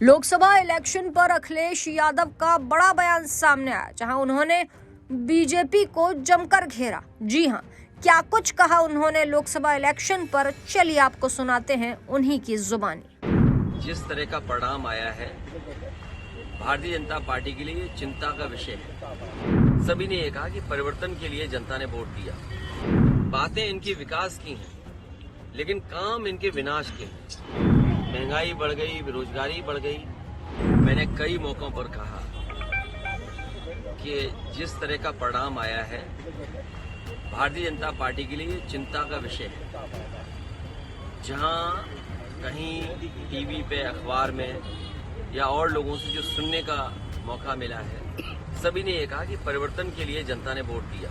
Lok Sabha election पर अखिलेश यादव का बड़ा बयान सामने आया, जहां उन्होंने बीजेपी को जमकर घेरा। जी हां, क्या कुछ कहा उन्होंने लोकसभा इलेक्शन पर, चलिए आपको सुनाते हैं उन्हीं की जुबानी। जिस तरह का परिणाम आया है भारतीय जनता पार्टी के लिए चिंता का विषय है। सभी ने ये कहा कि परिवर्तन के लिए जनता ने वोट दिया। बातें इनकी विकास की हैं, लेकिन काम इनके विनाश के हैं। महंगाई बढ़ गई, बेरोजगारी बढ़ गई। मैंने कई मौकों पर कहा कि जिस तरह का परिणाम आया है भारतीय जनता पार्टी के लिए चिंता का विषय है। जहां कहीं टीवी पे, अखबार में या और लोगों से जो सुनने का मौका मिला है, सभी ने ये कहा कि परिवर्तन के लिए जनता ने वोट दिया।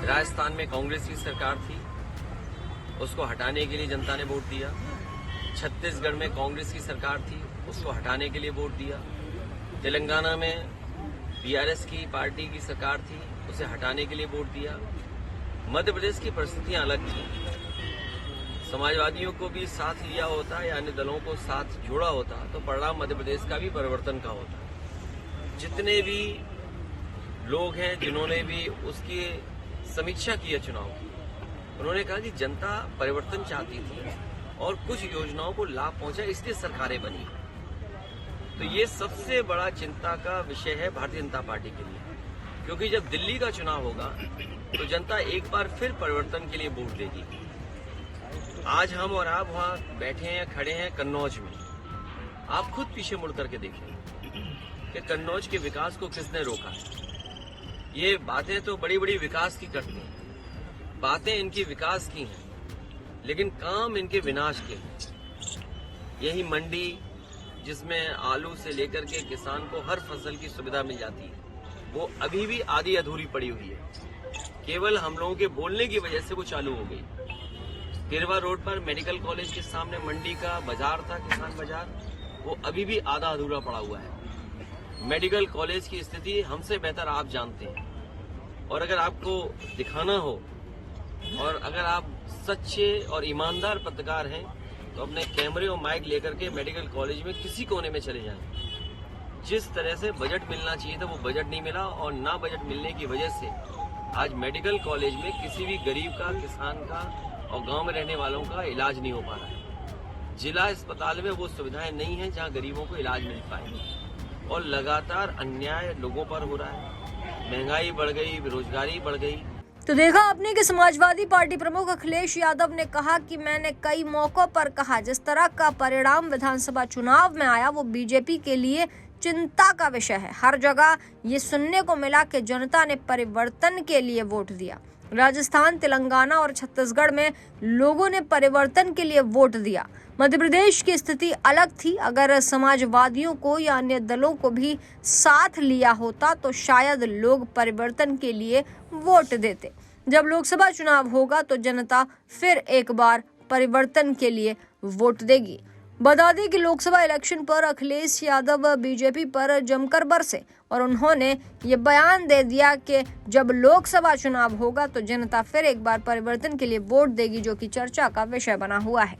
राजस्थान में कांग्रेस की सरकार थी, उसको हटाने के लिए जनता ने वोट दिया। छत्तीसगढ़ में कांग्रेस की सरकार थी, उसको हटाने के लिए वोट दिया। तेलंगाना में बीआरएस की पार्टी की सरकार थी, उसे हटाने के लिए वोट दिया। मध्य प्रदेश की परिस्थितियां अलग थी। समाजवादियों को भी साथ लिया होता या अन्य दलों को साथ जोड़ा होता तो परिणाम मध्य प्रदेश का भी परिवर्तन का होता। जितने भी लोग हैं जिन्होंने भी उसकी समीक्षा की है चुनाव की, उन्होंने कहा कि जनता परिवर्तन चाहती थी और कुछ योजनाओं को लाभ पहुंचा, इसलिए सरकारें बनी। तो ये सबसे बड़ा चिंता का विषय है भारतीय जनता पार्टी के लिए, क्योंकि जब दिल्ली का चुनाव होगा तो जनता एक बार फिर परिवर्तन के लिए वोट देगी। आज हम और आप वहां बैठे हैं, खड़े हैं कन्नौज में। आप खुद पीछे मुड़ करके देखें कि कन्नौज के विकास को किसने रोका है। ये बातें तो बड़ी बड़ी विकास की करती हैं, बातें इनकी विकास की हैं, लेकिन काम इनके विनाश के हैं। यही मंडी जिसमें आलू से लेकर के किसान को हर फसल की सुविधा मिल जाती है, वो अभी भी आधी अधूरी पड़ी हुई है। केवल हम लोगों के बोलने की वजह से वो चालू हो गई। तिरवा रोड पर मेडिकल कॉलेज के सामने मंडी का बाजार था, किसान बाजार, वो अभी भी आधा अधूरा पड़ा हुआ है। मेडिकल कॉलेज की स्थिति हमसे बेहतर आप जानते हैं, और अगर आपको दिखाना हो और अगर आप सच्चे और ईमानदार पत्रकार हैं तो अपने कैमरे और माइक लेकर के मेडिकल कॉलेज में किसी कोने में चले जाएं। जिस तरह से बजट मिलना चाहिए था वो बजट नहीं मिला, और ना बजट मिलने की वजह से आज मेडिकल कॉलेज में किसी भी गरीब का, किसान का और गांव में रहने वालों का इलाज नहीं हो पा रहा है। जिला अस्पताल में वो सुविधाएं नहीं है जहां गरीबों को इलाज मिल पाए, और लगातार अन्याय लोगों पर हो रहा है। महंगाई बढ़ गई, बेरोजगारी बढ़ गई। तो देखा आपने कि समाजवादी पार्टी प्रमुख अखिलेश यादव ने कहा कि मैंने कई मौकों पर कहा, जिस तरह का परिणाम विधानसभा चुनाव में आया वो बीजेपी के लिए चिंता का विषय है। हर जगह ये सुनने को मिला कि जनता ने परिवर्तन के लिए वोट दिया। राजस्थान, तेलंगाना और छत्तीसगढ़ में लोगों ने परिवर्तन के लिए वोट दिया। मध्य प्रदेश की स्थिति अलग थी। अगर समाजवादियों को या अन्य दलों को भी साथ लिया होता तो शायद लोग परिवर्तन के लिए वोट देते। जब लोकसभा चुनाव होगा तो जनता फिर एक बार परिवर्तन के लिए वोट देगी। बता दें कि लोकसभा इलेक्शन पर अखिलेश यादव बीजेपी पर जमकर बरसे और उन्होंने ये बयान दे दिया कि जब लोकसभा चुनाव होगा तो जनता फिर एक बार परिवर्तन के लिए वोट देगी, जो कि चर्चा का विषय बना हुआ है।